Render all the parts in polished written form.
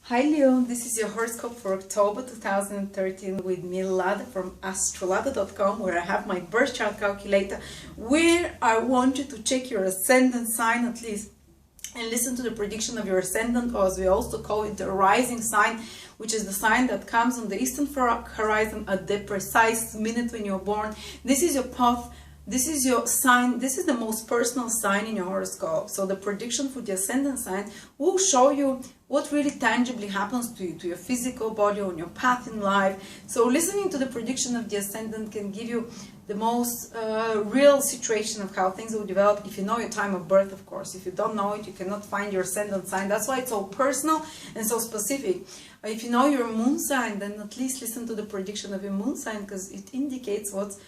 Hi Leo, this is your horoscope for October 2013 with me, Lada from Astrology.com, where I have my birth chart calculator, where I want you to check your ascendant sign at least and listen to the prediction of your ascendant, or as we also call it, the rising sign, which is the sign that comes on the eastern horizon at the precise minute when you're born. This is your path. This is your sign. This is the most personal sign in your horoscope. So the prediction for the ascendant sign will show you what really tangibly happens to you, to your physical body, on your path in life. So listening to the prediction of the ascendant can give you the most real situation of how things will develop if you know your time of birth, of course. If you don't know it, you cannot find your ascendant sign. That's why it's so personal and so specific. If you know your moon sign, then at least listen to the prediction of your moon sign, because it indicates what's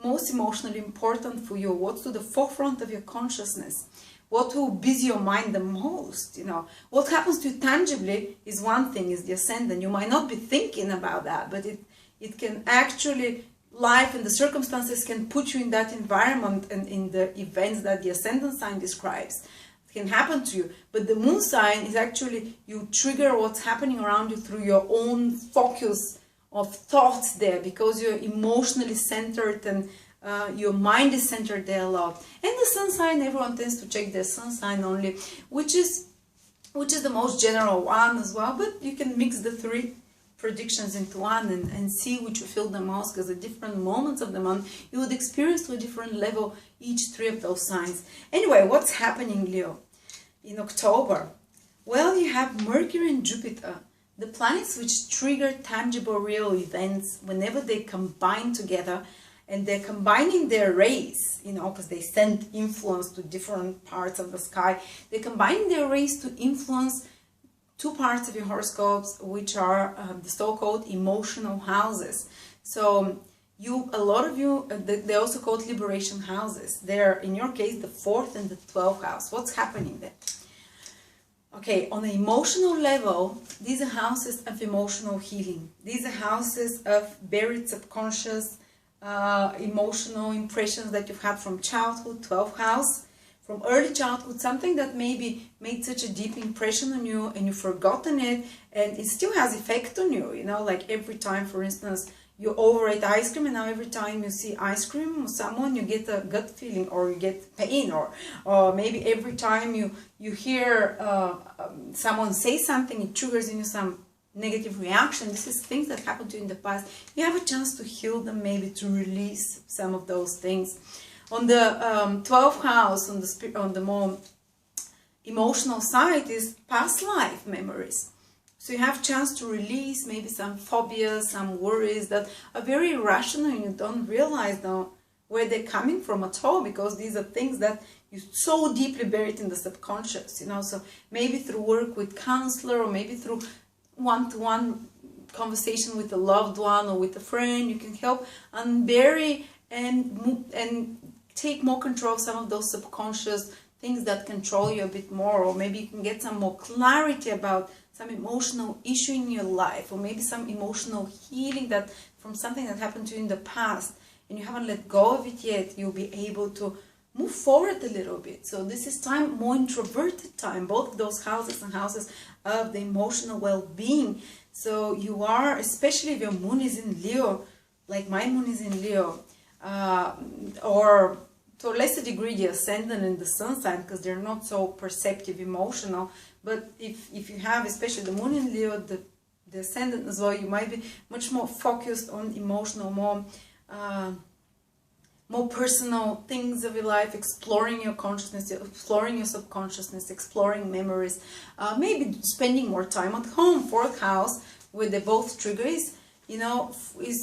most emotionally important for you, what's to the forefront of your consciousness, what will busy your mind the most. What happens to you tangibly is one thing, is the ascendant. You might not be thinking about that, but it can actually, life and the circumstances can put you in that environment and in the events that the ascendant sign describes. It can happen to you, but the moon sign is actually, you trigger what's happening around you through your own focus of thoughts there, because you're emotionally centered and your mind is centered there a lot. And the sun sign, everyone tends to check their sun sign only, which is the most general one as well, but you can mix the three predictions into one and see which you feel the most, because at different moments of the month you would experience to a different level each three of those signs. Anyway, what's happening, Leo, in October? Well, you have Mercury and Jupiter, the planets which trigger tangible real events whenever they combine together, and they're combining their rays, because they send influence to different parts of the sky. They're combining their rays to influence two parts of your horoscopes, which are the so-called emotional houses. So a lot of you, they're also called liberation houses. They're, in your case, the 4th and the 12th house. What's happening there? Okay, on an emotional level, these are houses of emotional healing. These are houses of buried subconscious emotional impressions that you've had from childhood, 12th house, from early childhood, something that maybe made such a deep impression on you and you've forgotten it, and it still has effect on you, like every time, for instance, you overate ice cream, and now every time you see ice cream with someone, you get a gut feeling, or you get pain, or maybe every time you hear someone say something, it triggers in you some negative reaction. This is things that happened to you in the past. You have a chance to heal them, maybe to release some of those things. On the 12th house, on the more emotional side, is past life memories. So you have a chance to release maybe some phobias, some worries that are very irrational, and you don't realize now where they're coming from at all, because these are things that you so deeply buried in the subconscious, So maybe through work with counselor, or maybe through one-to-one conversation with a loved one or with a friend, you can help unbury and take more control of some of those subconscious things that control you a bit more, or maybe you can get some more clarity about some emotional issue in your life, or maybe some emotional healing that from something that happened to you in the past and you haven't let go of it yet. You'll be able to move forward a little bit. So this is time, more introverted time, both of those houses and houses of the emotional well-being. So you are, especially if your moon is in Leo, like my moon is in Leo, or to a lesser degree the ascendant and the sun sign, because they're not so perceptive, emotional. But if you have especially the moon in Leo, the ascendant as well, you might be much more focused on emotional, more personal things of your life, exploring your consciousness, exploring your subconsciousness, exploring memories, maybe spending more time at home. 4th house, where they both trigger is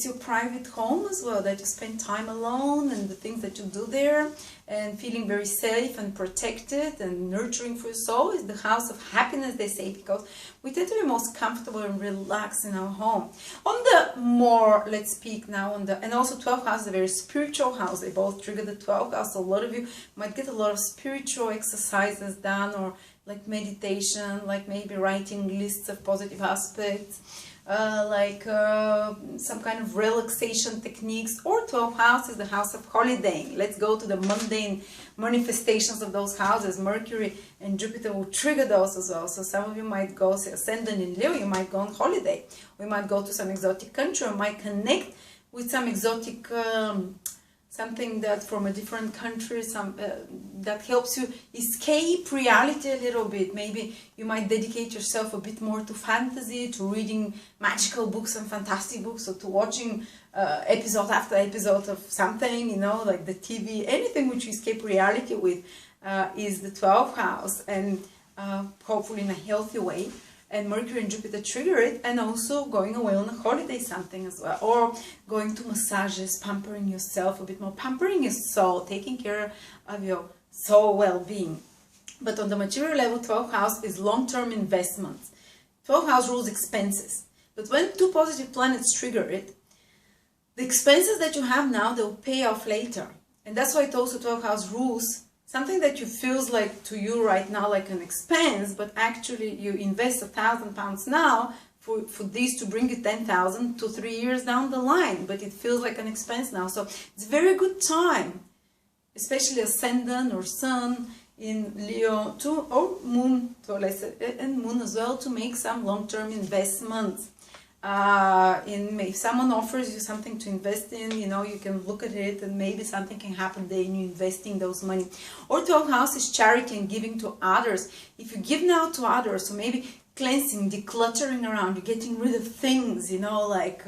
your private home as well, that you spend time alone and the things that you do there, and feeling very safe and protected and nurturing for your soul. Is the house of happiness, they say, because we tend to be most comfortable and relaxed in our home. On the more, let's speak now on and also 12th house is a very spiritual house. They both trigger the 12th house. So a lot of you might get a lot of spiritual exercises done, or like meditation, like maybe writing lists of positive aspects. some kind of relaxation techniques, or 12th house is the house of holidaying. Let's go to the mundane manifestations of those houses. Mercury and Jupiter will trigger those as well. So some of you might go, say, ascendant in Leo, you might go on holiday. We might go to some exotic country, or might connect with some exotic something that from a different country, that helps you escape reality a little bit. Maybe you might dedicate yourself a bit more to fantasy, to reading magical books and fantastic books, or to watching episode after episode of something, you know, like the TV. Anything which you escape reality with is the 12th house, and hopefully in a healthy way. And Mercury and Jupiter trigger it, and also going away on a holiday, something as well, or going to massages, pampering yourself a bit more, pampering your soul, taking care of your soul well-being. But on the material level, 12th house is long-term investments. 12th house rules expenses. But when two positive planets trigger it, the expenses that you have now, they'll pay off later. And that's why it also 12th house rules something that you feels like to you right now like an expense, but actually you invest £1,000 now for this to bring you 10,000 to 3 years down the line, but it feels like an expense now. So it's a very good time, especially ascendant or sun in Leo, or moon, and moon as well, to make some long-term investments. If someone offers you something to invest in, you know, you can look at it and maybe something can happen there and you're investing those money. Or 12th house is charity and giving to others. If you give now to others, so maybe cleansing, decluttering around, you're getting rid of things, you know, like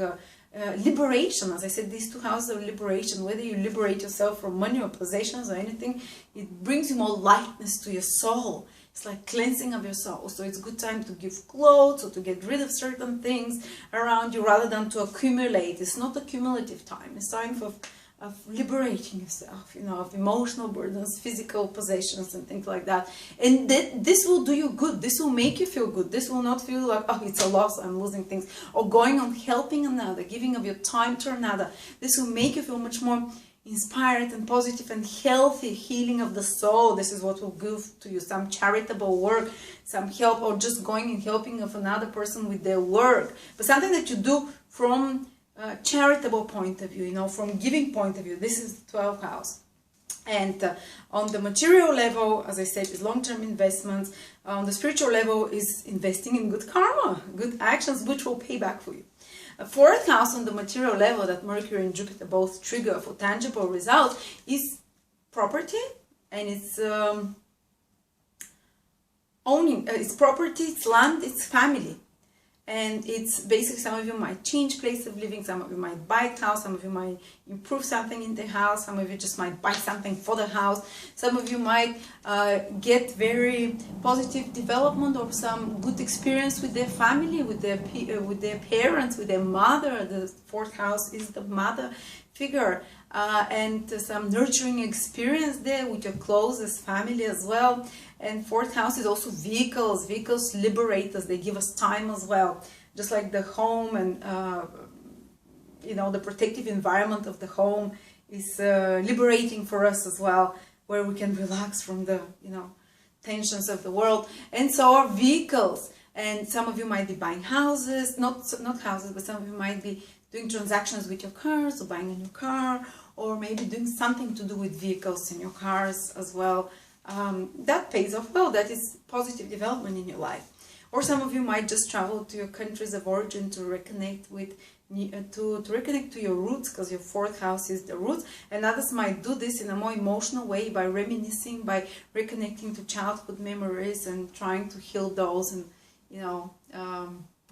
liberation. As I said, these two houses are liberation. Whether you liberate yourself from money or possessions or anything, it brings you more lightness to your soul. It's like cleansing of your soul. So it's a good time to give clothes or to get rid of certain things around you rather than to accumulate. It's not a cumulative time. It's time of liberating yourself, you know, of emotional burdens, physical possessions and things like that. And this will do you good. This will make you feel good. This will not feel like, oh, it's a loss, I'm losing things. Or going on helping another, giving of your time to another. This will make you feel much more inspired and positive and healthy, healing of the soul. This is what will give to you some charitable work, some help, or just going and helping of another person with their work. But something that you do from a charitable point of view, you know, from giving point of view. This is the 12th house. And on the material level, as I said, is long-term investments. On the spiritual level is investing in good karma, good actions, which will pay back for you. A 4th house on the material level that Mercury and Jupiter both trigger for tangible results is property, and it's owning, it's property, it's land, it's family. And it's basically, some of you might change place of living, some of you might buy a house, some of you might improve something in the house, some of you just might buy something for the house, some of you might get very positive development or some good experience with their family, with their parents, with their mother. The 4th house is the mother figure, and some nurturing experience there with your closest family as well. And 4th house is also vehicles. Vehicles liberate us. They give us time as well. Just like the home and, you know, the protective environment of the home is liberating for us as well, where we can relax from the, you know, tensions of the world. And so are vehicles. And some of you might be buying houses, not houses, but some of you might be doing transactions with your cars, or buying a new car, or maybe doing something to do with vehicles in your cars as well. That pays off well. That is positive development in your life. Or some of you might just travel to your countries of origin to reconnect with, to reconnect to your roots, because your 4th house is the roots. And others might do this in a more emotional way by reminiscing, by reconnecting to childhood memories and trying to heal those, and, you know,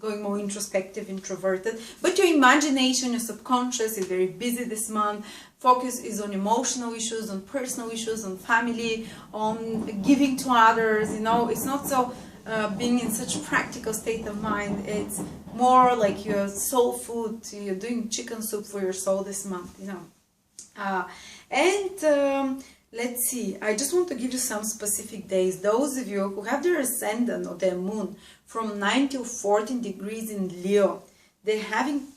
going more introspective, introverted. But your imagination, your subconscious is very busy this month. Focus is on emotional issues, on personal issues, on family, on giving to others. You know, it's not so being in such a practical state of mind. It's more like your soul food. You're doing chicken soup for your soul this month, you know. Let's see, I just want to give you some specific days. Those of you who have their ascendant or their moon from 9 to 14 degrees in Leo, they're having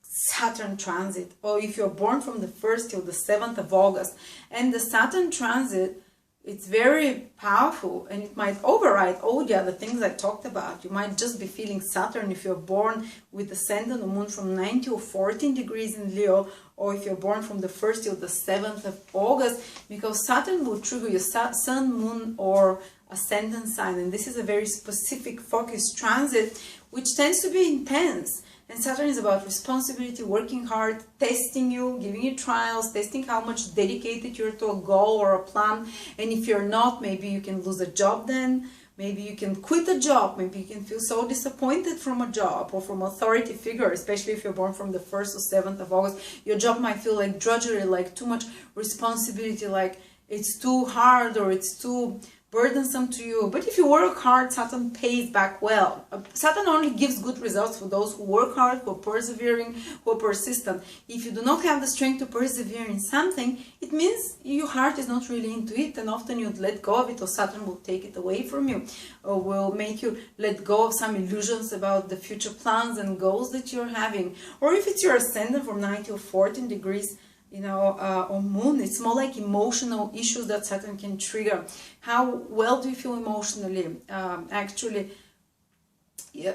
Saturn transit. Or if you're born from the 1st till the 7th of August, and the Saturn transit it's very powerful, and it might override all the other things I talked about. You might just be feeling Saturn if you're born with the ascendant or moon from 9 to 14 degrees in Leo, or if you're born from the 1st till the 7th of August, because Saturn will trigger your sun, moon, or ascendant sign. And this is a very specific focused transit, which tends to be intense. And Saturn is about responsibility, working hard, testing you, giving you trials, testing how much dedicated you're to a goal or a plan. And if you're not, maybe you can lose a job then. Maybe you can quit a job. Maybe you can feel so disappointed from a job or from authority figure, especially if you're born from the 1st or 7th of August. Your job might feel like drudgery, like too much responsibility, like it's too hard or it's too burdensome to you. But if you work hard, Saturn pays back well. Saturn only gives good results for those who work hard, who are persevering, who are persistent. If you do not have the strength to persevere in something, it means your heart is not really into it, and often you'd let go of it, or Saturn will take it away from you, or will make you let go of some illusions about the future plans and goals that you're having. Or if it's your ascendant from 9 to 14 degrees, or moon, it's more like emotional issues that Saturn can trigger. How well do you feel emotionally? Actually, yeah,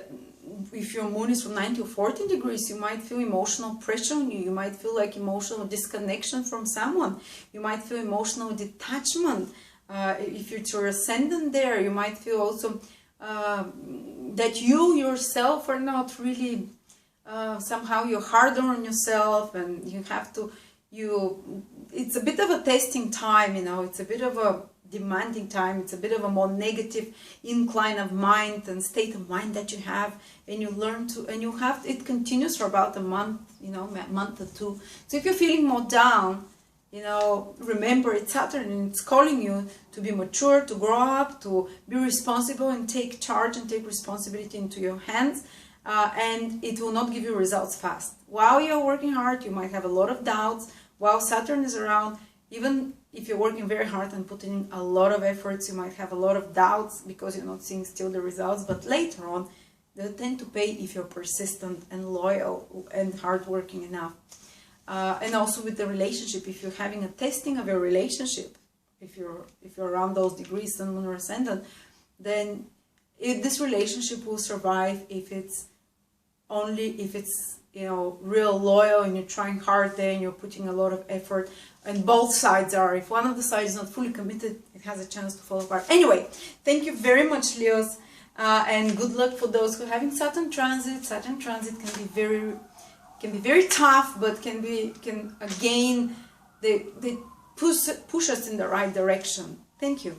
if your moon is from 9 to 14 degrees, you might feel emotional pressure on you. You might feel like emotional disconnection from someone. You might feel emotional detachment. If it's your ascendant there, you might feel also that you yourself are not really, somehow you're harder on yourself, and you have to, it's a bit of a testing time, it's a bit of a demanding time, it's a bit of a more negative incline of mind and state of mind that you have, and you learn to, and you have, it continues for about a month, a month or two. So if you're feeling more down, remember it's Saturn, and it's calling you to be mature, to grow up, to be responsible and take charge and take responsibility into your hands. And it will not give you results fast. While you're working hard, you might have a lot of doubts. While Saturn is around, even if you're working very hard and putting in a lot of efforts, you might have a lot of doubts because you're not seeing still the results. But later on, they'll tend to pay if you're persistent and loyal and hardworking enough. And also with the relationship, if you're having a testing of your relationship, if you're around those degrees, sun, moon, or ascendant, then this relationship will survive if it's real loyal, and you're trying hard there, and you're putting a lot of effort, and both sides are. If one of the sides is not fully committed, it has a chance to fall apart. Anyway, thank you very much, Leos, and good luck for those who are having Saturn transit. Saturn transit can be very tough, but they push us in the right direction. Thank you.